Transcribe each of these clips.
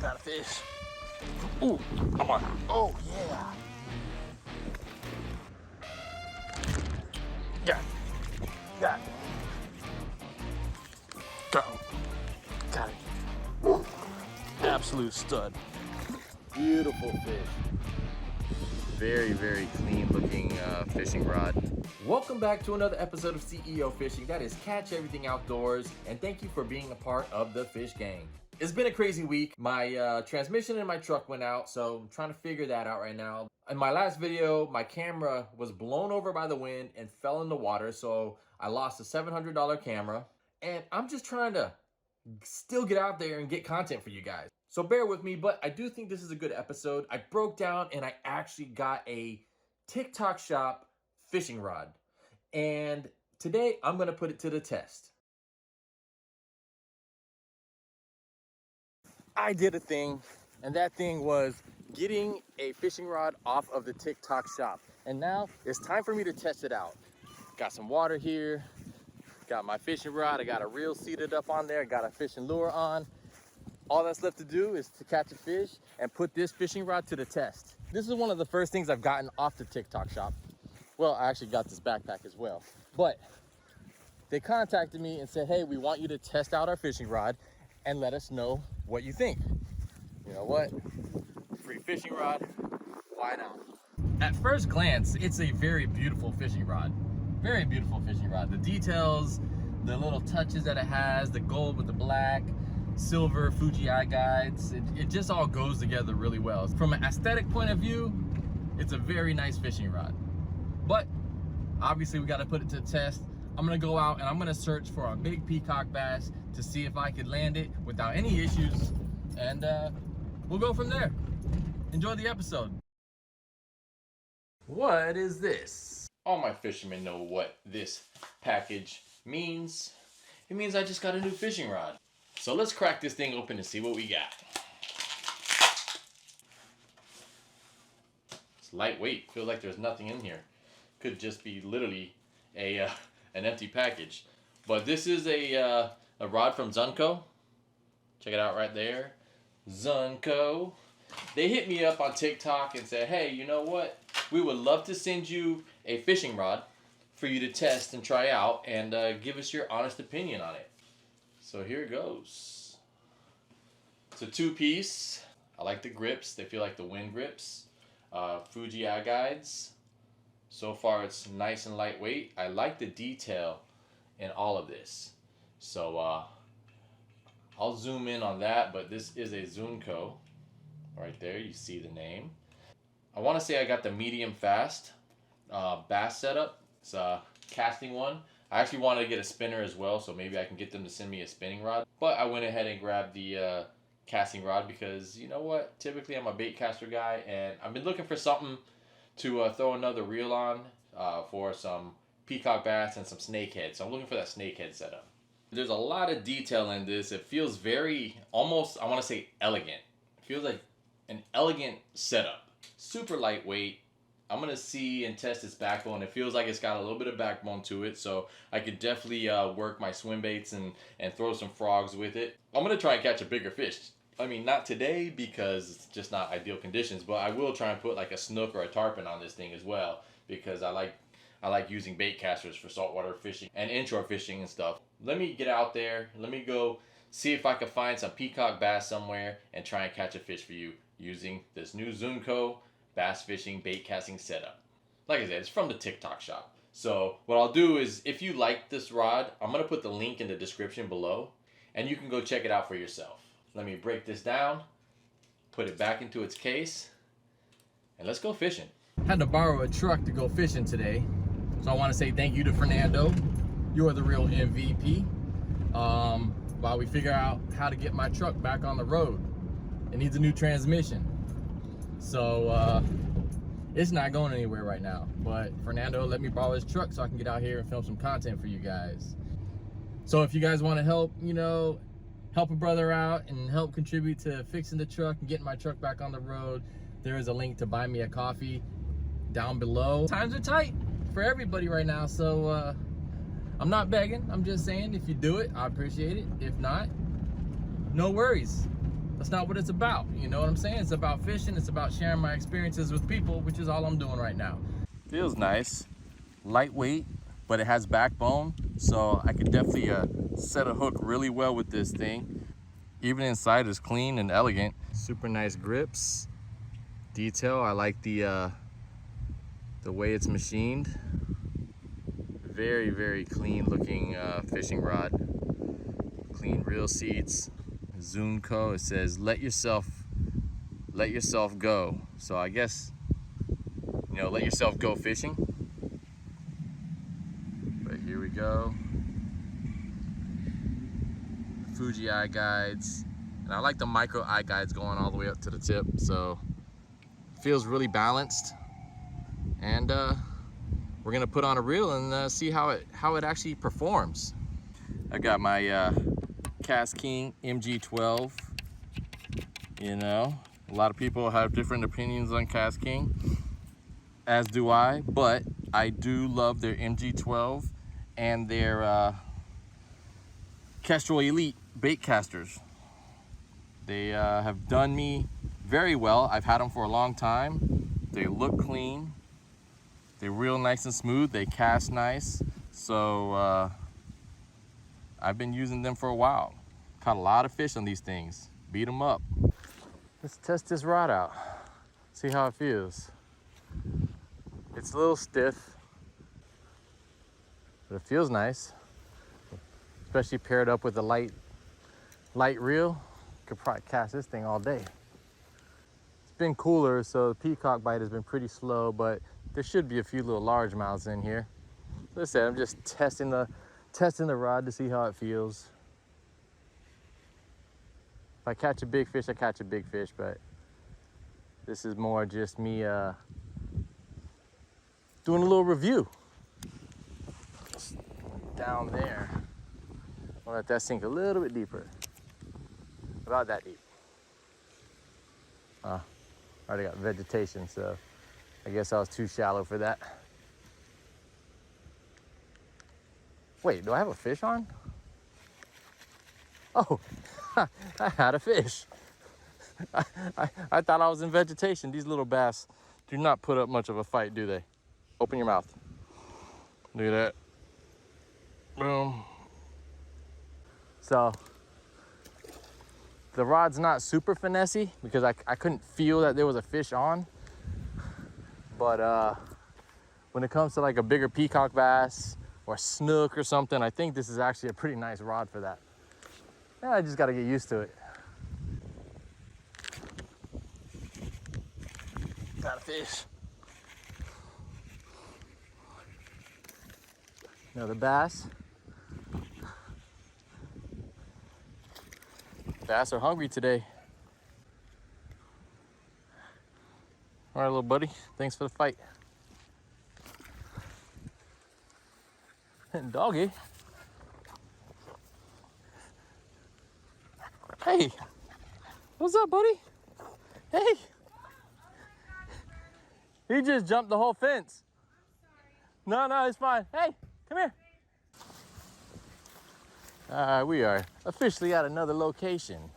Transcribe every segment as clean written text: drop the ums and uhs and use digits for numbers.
Got a fish. Ooh, come on. Oh, yeah. Yeah. Got it. Go. Got it. Absolute stud. Beautiful fish. Very, very clean looking fishing rod. Welcome back to another episode of CEO Fishing. That is Catch Everything Outdoors. And thank you for being a part of the Fish Gang. It's been a crazy week. My transmission in my truck went out, so I'm trying to figure that out right now. In my last video, my camera was blown over by the wind and fell in the water, so I lost a $700 camera. And I'm just trying to still get out there and get content for you guys. So bear with me, but I do think this is a good episode. I broke down and I actually got a TikTok shop fishing rod. And today I'm gonna put it to the test. I did a thing, and that thing was getting a fishing rod off of the TikTok shop. And now it's time for me to test it out. Got some water here, got my fishing rod, I got a reel seated up on there, got a fishing lure on. All that's left to do is to catch a fish and put this fishing rod to the test. This is one of the first things I've gotten off the TikTok shop. Well, I actually got this backpack as well. But they contacted me and said, hey, we want you to test out our fishing rod and let us know what you think. You know what? Free fishing rod, why not? At first glance, it's a very beautiful fishing rod. Very beautiful fishing rod. The details, the little touches that it has, the gold with the black, silver Fuji eye guides, it just all goes together really well. From an aesthetic point of view, it's a very nice fishing rod. But obviously we got to put it to the test. I'm gonna go out and I'm gonna search for a big peacock bass to see if I could land it without any issues, and we'll go from there. Enjoy the episode. What is this? All my fishermen know what this package means. It means I just got a new fishing rod. So let's crack this thing open and see what we got. It's lightweight. Feels like there's nothing in here. Could just be literally a an empty package. But this is a rod from Zunco. Check it out right there. Zunco. They hit me up on TikTok and said, hey, you know what? We would love to send you a fishing rod for you to test and try out and give us your honest opinion on it. So here it goes. It's a two-piece. I like the grips. They feel like the wind grips. Fuji eye guides. So far it's nice and lightweight. I like the detail in all of this. So I'll zoom in on that, but this is a Zunco. Right there, you see the name. I want to say I got the medium fast bass setup. It's a casting one. I actually wanted to get a spinner as well, so maybe I can get them to send me a spinning rod. But I went ahead and grabbed the casting rod because, you know what, typically I'm a bait caster guy, and I've been looking for something to throw another reel on for some peacock bass and some snakehead. So I'm looking for that snakehead setup. There's a lot of detail in this. It feels very, almost, I want to say elegant. It feels like an elegant setup. Super lightweight. I'm going to see and test its backbone. It feels like it's got a little bit of backbone to it, so I could definitely work my swim baits and throw some frogs with it. I'm going to try and catch a bigger fish. I mean, not today because it's just not ideal conditions, but I will try and put like a snook or a tarpon on this thing as well because I like using bait casters for saltwater fishing and inshore fishing and stuff. Let me get out there. Let me go see if I can find some peacock bass somewhere and try and catch a fish for you using this new Zunco bass fishing bait casting setup. Like I said, it's from the TikTok shop. So what I'll do is, if you like this rod, I'm going to put the link in the description below and you can go check it out for yourself. Let me break this down, put it back into its case, and let's go fishing. Had to borrow a truck to go fishing today. So I want to say thank you to Fernando. You're the real MVP. While we figure out how to get my truck back on the road. It needs a new transmission. So it's not going anywhere right now. But Fernando let me borrow his truck so I can get out here and film some content for you guys. So if you guys want to help, you know, help a brother out and help contribute to fixing the truck and getting my truck back on the road, there is a link to buy me a coffee down below. Times are tight for everybody right now, so I'm not begging. I'm just saying if you do it, I appreciate it. If not, no worries. That's not what it's about. You know what I'm saying? It's about fishing. It's about sharing my experiences with people, which is all I'm doing right now. Feels nice, lightweight, but it has backbone. So I could definitely set a hook really well with this thing. Even inside is clean and elegant. Super nice grips. Detail, I like the way it's machined. Very, very clean looking fishing rod. Clean reel seats. Zunco, it says let yourself go. So I guess, you know, let yourself go fishing. But here we go. Fuji eye guides. And I like the micro eye guides going all the way up to the tip. So it feels really balanced. And we're gonna put on a reel and see how it actually performs. I got my Cast King MG12. You know, a lot of people have different opinions on Cast King, as do I, but I do love their MG12 and their Kestrel Elite bait casters. They have done me very well. I've had them for a long time. They look clean. They're real nice and smooth. They cast nice. So I've been using them for a while. Caught a lot of fish on these things. Beat them up. Let's test this rod out. See how it feels. It's a little stiff, but it feels nice. Especially paired up with a light reel. Could probably cast this thing all day. It's been cooler, so the peacock bite has been pretty slow, but there should be a few little largemouths in here. Listen, I'm just testing the rod to see how it feels. If I catch a big fish, I catch a big fish, but this is more just me doing a little review. Down there. I'll let that sink a little bit deeper. About that deep. Already got vegetation, so I guess I was too shallow for that. Wait, do I have a fish on? Oh, I had a fish. I thought I was in vegetation. These little bass do not put up much of a fight, do they? Open your mouth. Look at that. Boom. So, the rod's not super finessey because I couldn't feel that there was a fish on. But when it comes to like a bigger peacock bass or snook or something, I think this is actually a pretty nice rod for that. Yeah, I just gotta get used to it. Got a fish. Another bass. Bass are hungry today. All right, little buddy, thanks for the fight. And doggy. Hey, what's up, buddy? Hey. He just jumped the whole fence. No, it's fine. Hey, come here. All right, we are officially at another location.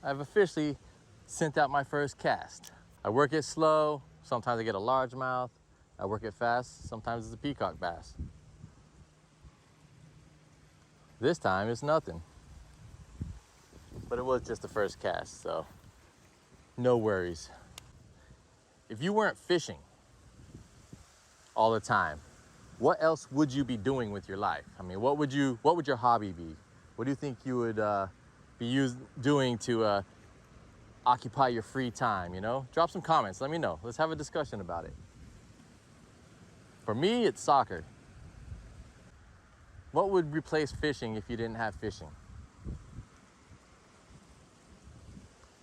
I've officially sent out my first cast. I work it slow. Sometimes I get a largemouth. I work it fast. Sometimes it's a peacock bass. This time it's nothing. But it was just the first cast, so no worries. If you weren't fishing all the time, what else would you be doing with your life? I mean, what would your hobby be? What do you think you would be doing to occupy your free time, you know? Drop some comments, let me know. Let's have a discussion about it. For me, it's soccer. What would replace fishing if you didn't have fishing?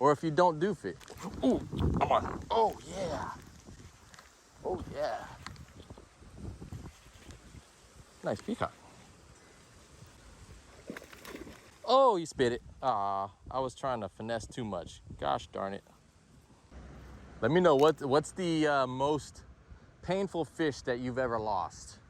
Or if you don't do fish. Ooh, come on. Oh, yeah. Oh, yeah. Nice peacock. Oh, you spit it. Ah, I was trying to finesse too much. Gosh darn it. Let me know what's the most painful fish that you've ever lost.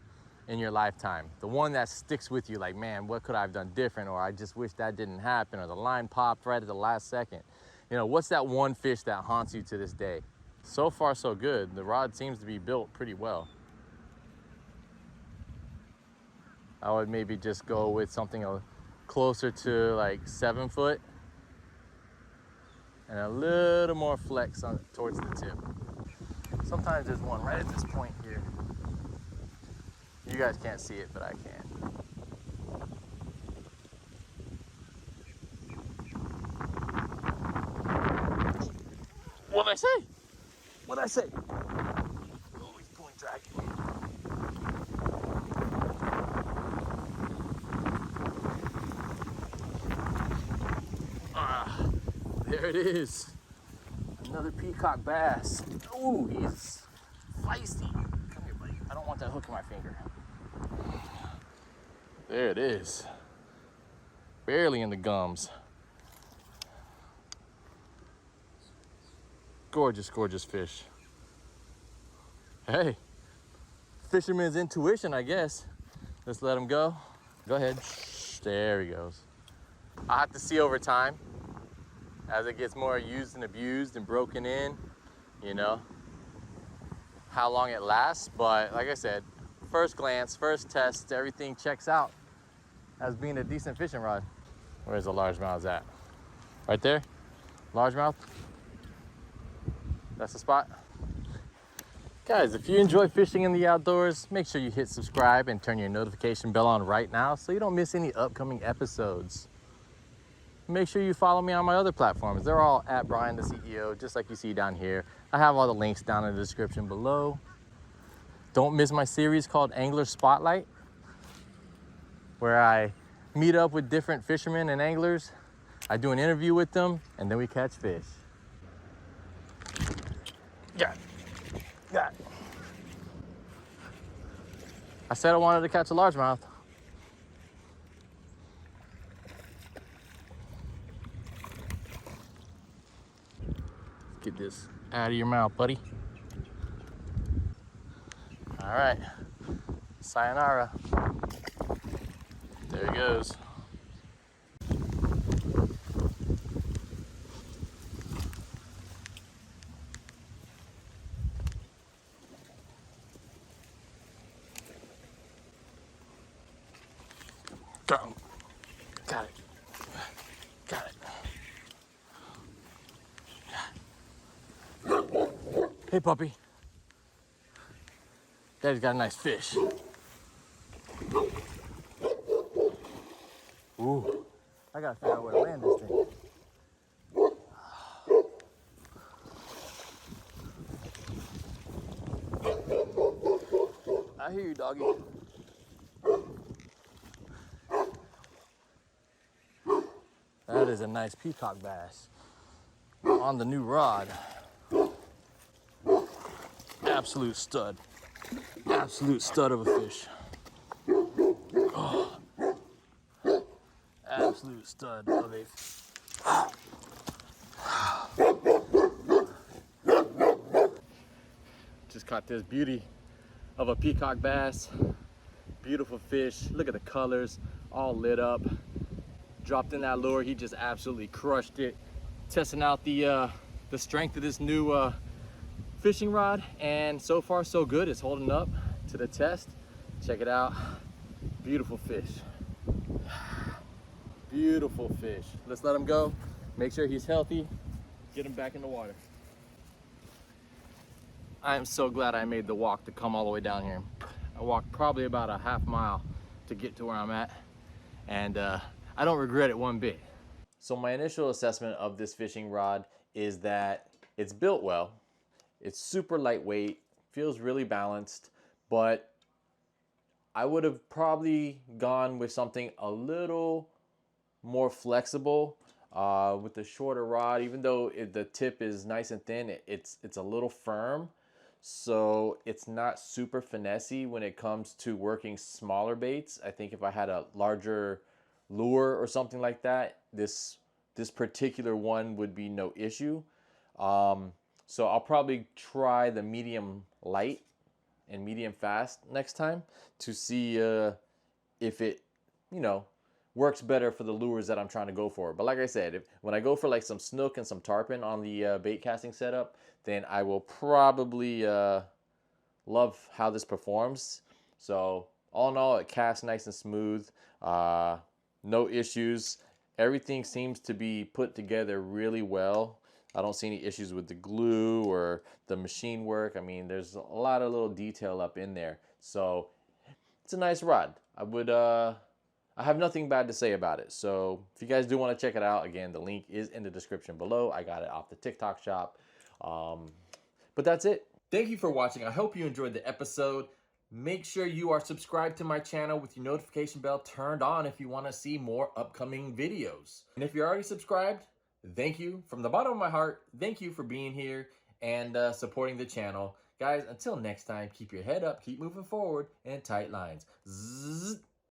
in your lifetime? The one that sticks with you, like, man, what could I have done different? Or I just wish that didn't happen, or the line popped right at the last second. You know, what's that one fish that haunts you to this day? So far, so good. The rod seems to be built pretty well. I would maybe just go with something closer to like 7 foot and a little more flex on towards the tip. Sometimes there's one right at this point here. You guys can't see it, but I can. What'd I say? What'd I say? Oh, he's pulling dragging. Ah, there it is. Another peacock bass. Ooh, he's feisty. Come here, buddy. I don't want that hook in my finger. There it is. Barely in the gums. Gorgeous, gorgeous fish. Hey, fisherman's intuition, I guess. Let's let him go. Go ahead. There he goes. I'll have to see over time as it gets more used and abused and broken in, you know, how long it lasts. But like I said, first glance, first test, everything checks out as being a decent fishing rod. Where's the largemouth at? Right there? Largemouth? That's the spot. Guys, if you enjoy fishing in the outdoors, make sure you hit subscribe and turn your notification bell on right now so you don't miss any upcoming episodes. Make sure you follow me on my other platforms. They're all at Brian the CEO, just like you see down here. I have all the links down in the description below. Don't miss my series called Angler Spotlight, where I meet up with different fishermen and anglers. I do an interview with them, and then we catch fish. Got it. Got it. I said I wanted to catch a largemouth. Get this out of your mouth, buddy. All right, sayonara. There he goes. Go. Got it. Got it. Hey, puppy. Daddy's got a nice fish. Ooh, I gotta figure out where to land this thing. I hear you, doggy. That is a nice peacock bass on the new rod. Absolute stud. Absolute stud of a fish. Oh. Absolute stud of a Just caught this beauty of a peacock bass. Beautiful fish. Look at the colors, all lit up. Dropped in that lure, he just absolutely crushed it. Testing out the strength of this new fishing rod, and so far so good. It's holding up to the test. Check it out. Beautiful fish. Beautiful fish. Let's let him go. Make sure he's healthy. Get him back in the water. I am so glad I made the walk to come all the way down here. I walked probably about a half mile to get to where I'm at, and I don't regret it one bit. So my initial assessment of this fishing rod is that it's built well. It's super lightweight, feels really balanced, but I would have probably gone with something a little more flexible with the shorter rod. Even though the tip is nice and thin, it's a little firm. So it's not super finessey when it comes to working smaller baits. I think if I had a larger lure or something like that, this particular one would be no issue. So I'll probably try the medium light and medium fast next time to see if it, works better for the lures that I'm trying to go for. But like I said, when I go for like some snook and some tarpon on the bait casting setup, then I will probably love how this performs. So all in all, it casts nice and smooth. No issues. Everything seems to be put together really well. I don't see any issues with the glue or the machine work. I mean, there's a lot of little detail up in there. So it's a nice rod. I have nothing bad to say about it. So if you guys do want to check it out, again, the link is in the description below. I got it off the TikTok shop. But that's it. Thank you for watching. I hope you enjoyed the episode. Make sure you are subscribed to my channel with your notification bell turned on if you want to see more upcoming videos. And if you're already subscribed, thank you. From the bottom of my heart, thank you for being here and supporting the channel. Guys, until next time, keep your head up, keep moving forward, and tight lines. Zzz.